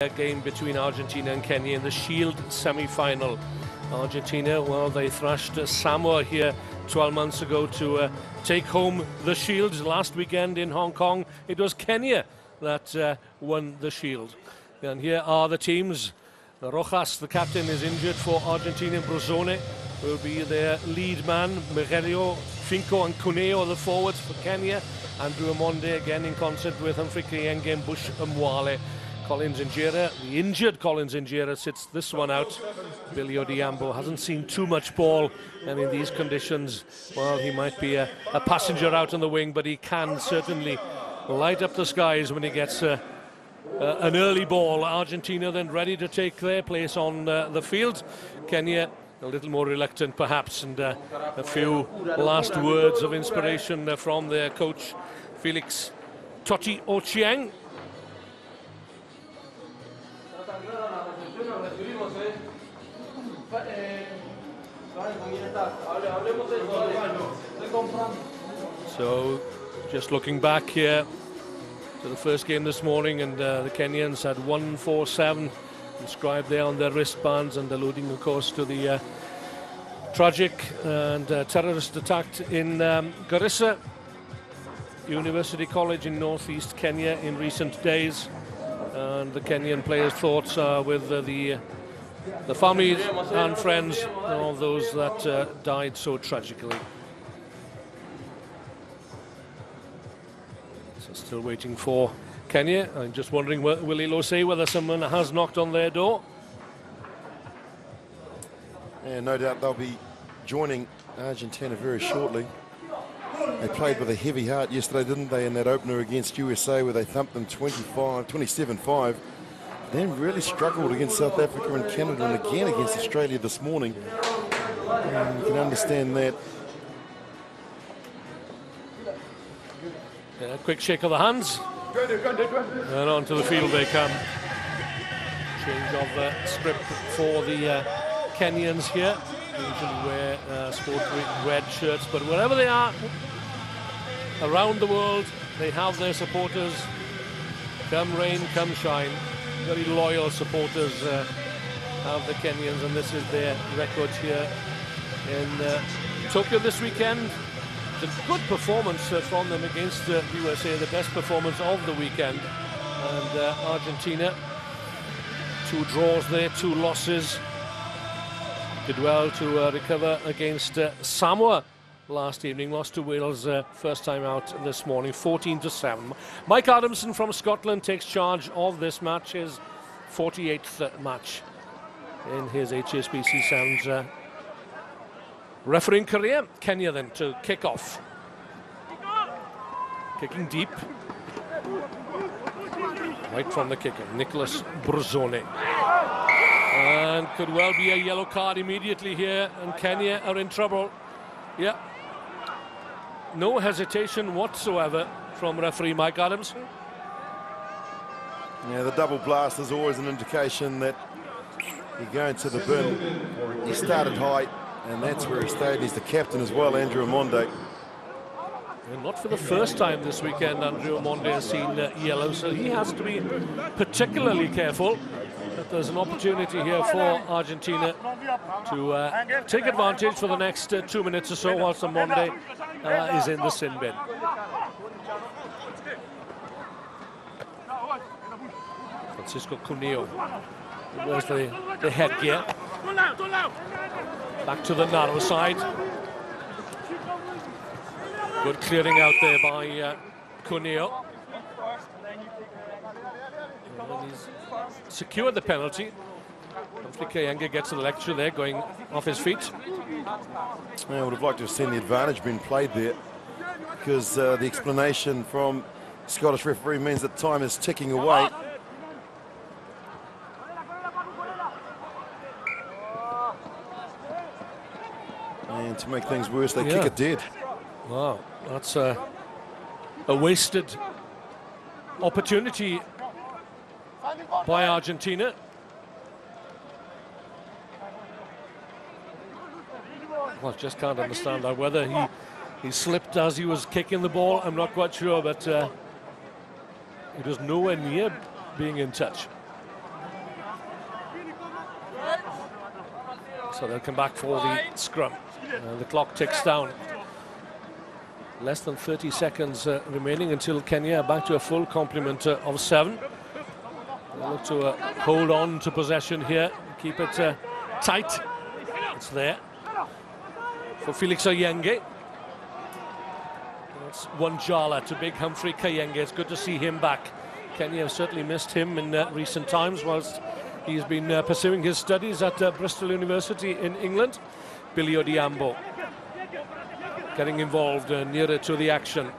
game between Argentina and Kenya in the Shield semi-final. Argentina, well, they thrashed Samoa here 12 months ago to take home the Shield. Last weekend in Hong Kong, it was Kenya that won the Shield. And here are the teams. Rojas, the captain, is injured for Argentina. Brozone will be their lead man. Miguelio, Finco and Cuneo, the forwards for Kenya. Andrew Amonde again in concert with Humphrey Kayenge and Bush Mwale. Collins Injera, the injured Collins Injera, sits this one out. Billy Odiambo hasn't seen too much ball, and in these conditions, well, he might be a passenger out on the wing, but he can certainly light up the skies when he gets an early ball. Argentina then ready to take their place on the field. Kenya a little more reluctant perhaps, and a few last words of inspiration from their coach Felix Totti Ochieng. So just looking back here to the first game this morning, and the Kenyans had 147 inscribed there on their wristbands, and alluding of course to the tragic and terrorist attack in Garissa University College in northeast Kenya in recent days. And the Kenyan players' thoughts are with the families and friends of those that died so tragically. So still waiting for Kenya. I'm just wondering, will Ilo say whether someone has knocked on their door? Yeah, no doubt they'll be joining Argentina very shortly. They played with a heavy heart yesterday, didn't they, in that opener against USA, where they thumped them 27-5. Then really struggled against South Africa and Canada, and again against Australia this morning. And you can understand that. A quick shake of the hands, and onto the field they come. Change of script for the Kenyans here. Usually wear sport red shirts, but wherever they are around the world, they have their supporters. Come rain, come shine. Very loyal supporters of the Kenyans, and this is their record here in Tokyo this weekend. It's a good performance from them against the USA, the best performance of the weekend. And Argentina, 2 draws there, 2 losses. Did well to recover against Samoa last evening. Lost to Wales first time out this morning, 14-7. Mike Adamson from Scotland takes charge of this match, his 48th match in his HSBC Sounds refereeing career. Kenya then to kick off. Kicking deep. Right from the kicker, Nicholas Brozone. And could well be a yellow card immediately here, and Kenya are in trouble. Yeah. No hesitation whatsoever from referee Mike Adams. Yeah, the double blast is always an indication that you're going to the bin. He started high, and that's where he stayed. He's the captain as well, Andrew Amonde. And not for the first time this weekend, Andrew Amonde has seen yellow, so he has to be particularly careful. That there's an opportunity here for Argentina to take advantage for the next 2 minutes or so, whilst Amonde is in the sin bin. Francisco Cuneo, where's the headgear? Back to the narrow side. Good clearing out there by Cuneo. And he's secured the penalty. Humphrey Kayenge gets the lecture there, going off his feet. I would have liked to have seen the advantage being played there, because the explanation from Scottish referee means that time is ticking away. And to make things worse, they kick it dead. Wow, that's a wasted opportunity by Argentina. Well, just can't understand that. Whether he slipped as he was kicking the ball, I'm not quite sure, but he was nowhere near being in touch. So they'll come back for the scrum. The clock ticks down. Less than 30 seconds remaining until Kenya are back to a full complement of 7. They look to hold on to possession here, keep it tight. It's there for Felix Oyenge. That's Wanjala to big Humphrey Kayenge. It's good to see him back. Kenya have certainly missed him in recent times whilst he's been pursuing his studies at Bristol University in England. Billy Odiambo getting involved nearer to the action.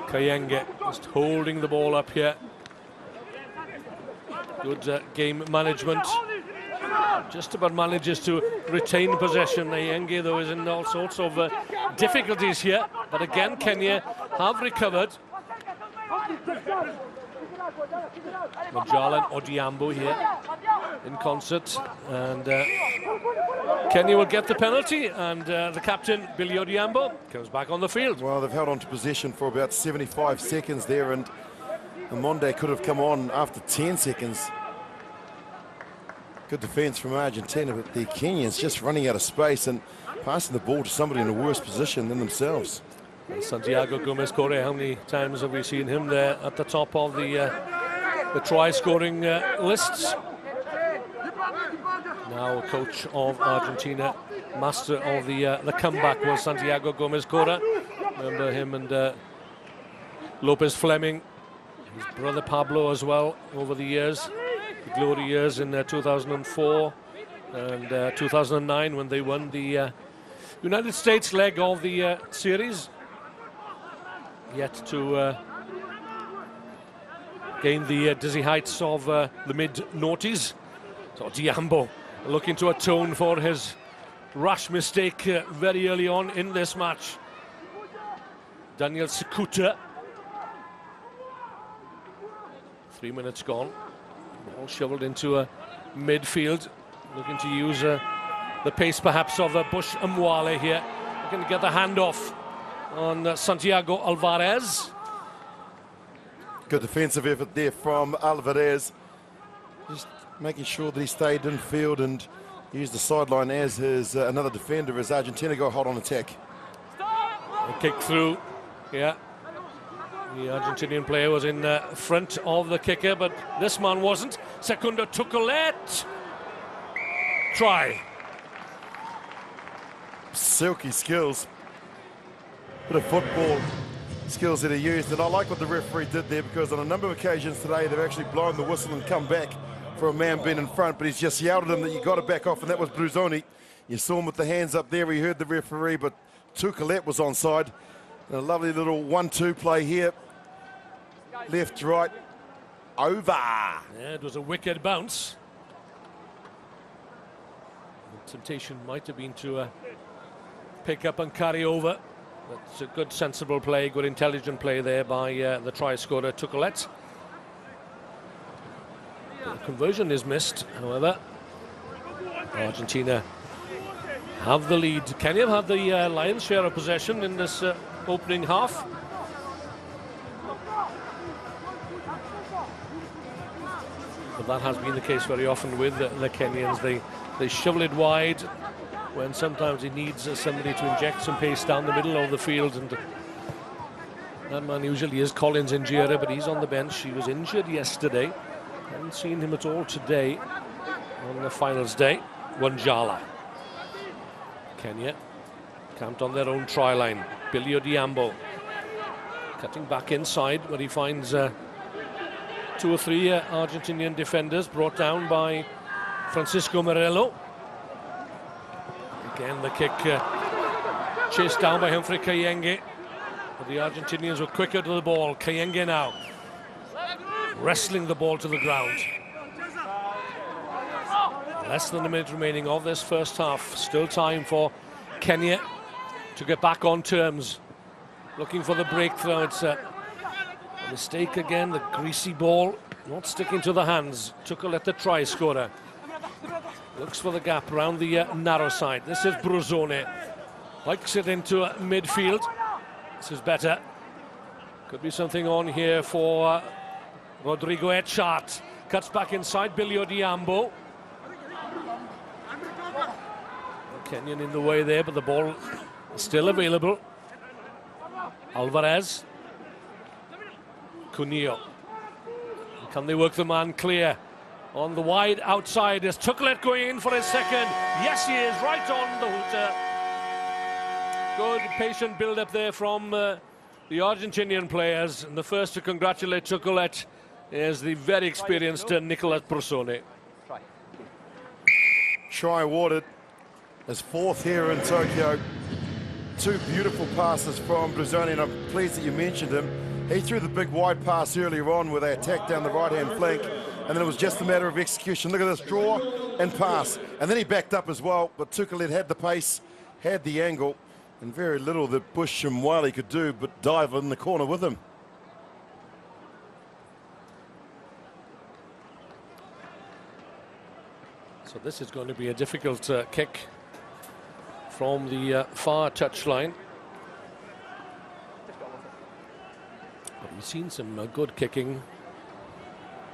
Kayenge just holding the ball up here. Good game management. Just about manages to retain possession. Kayenge, though, is in all sorts of difficulties here. But again, Kenya have recovered. Wanjala and Odiambo here in concert. And Kenya will get the penalty. And the captain, Billy Odiambo, comes back on the field. Well, they've held on to possession for about 75 seconds there. And Monde could have come on after 10 seconds. Good defence from Argentina, but the Kenyans just running out of space and passing the ball to somebody in a worse position than themselves. Santiago Gomez-Corre, how many times have we seen him there at the top of the try-scoring lists? Now coach of Argentina, master of the comeback was Santiago Gomez-Corre. Remember him and Lopez Fleming, his brother Pablo as well over the years. The glory years in 2004 and 2009 when they won the United States leg of the series. Yet to gain the dizzy heights of the mid-noughties. So Diambo looking to atone for his rash mistake very early on in this match. Daniel Sikuta. 3 minutes gone. All shoveled into midfield. Looking to use the pace perhaps of Bush Amwale here. Looking to get the handoff on Santiago Alvarez. Good defensive effort there from Alvarez. Just making sure that he stayed in field and used the sideline as his another defender as Argentina go hot on attack. A kick through, yeah. The Argentinian player was in front of the kicker, but this man wasn't. Secundo Tuculet. Try. Silky skills. Bit of football skills that he used, and I like what the referee did there because on a number of occasions today they've actually blown the whistle and come back for a man being in front, but he's just yelled at him that you got to back off, and that was Bruzoni. You saw him with the hands up there, he heard the referee, but Tuculet was onside. And a lovely little 1-2 play here. Left, right, over. Yeah, it was a wicked bounce. The temptation might have been to pick up and carry over. That's a good, sensible play, good, intelligent play there by the try scorer, Tuculet. The conversion is missed, however. Argentina have the lead. Kenya have the lion's share of possession in this opening half. But that has been the case very often with the Kenyans. They shovel it wide when sometimes he needs somebody to inject some pace down the middle of the field, and that man usually is Collins Injera, but he's on the bench. He was injured yesterday. Haven't seen him at all today on the finals day. Wanjala. Kenya camped on their own try line. Billy Odiambo cutting back inside where he finds 2 or 3 Argentinian defenders brought down by Francisco Morello. Again the kick chased down by Humphrey Kayenge, but the Argentinians were quicker to the ball. Kayenge now wrestling the ball to the ground. Less than a minute remaining of this first half. Still time for Kenya to get back on terms. Looking for the breakthrough. It's a mistake again. The greasy ball not sticking to the hands. Tuculet, the try scorer. Looks for the gap around the narrow side. This is Bruzone. Hikes it into midfield. This is better. Could be something on here for Rodrigo Echart. Cuts back inside. Billy Odiambo. Kenyan in the way there, but the ball is still available. Alvarez. Cunillo. Can they work the man clear? On the wide outside is Tucklet going in for his second. Yes, he is right on the hooter. Good patient build-up there from the Argentinian players. And the first to congratulate Tucklet is the very experienced Nicolas Persone. Try awarded. His fourth here in Tokyo. Two beautiful passes from Brazzoni, and I'm pleased that you mentioned him. He threw the big wide pass earlier on where they attacked down the right-hand flank, and then it was just a matter of execution. Look at this, draw and pass. And then he backed up as well, but Tucklet had the pace, had the angle, and very little that Bush and Wiley could do but dive in the corner with him. So this is going to be a difficult kick from the far touchline. But we've seen some good kicking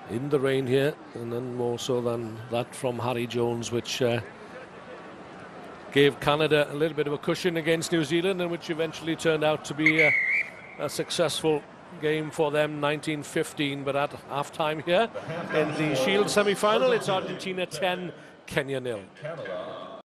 in the rain here, and then more so than that from Harry Jones, which gave Canada a little bit of a cushion against New Zealand, and which eventually turned out to be a successful game for them, 19-15. But at half-time here in the Shield semi-final, it's Argentina 10, Kenya 0.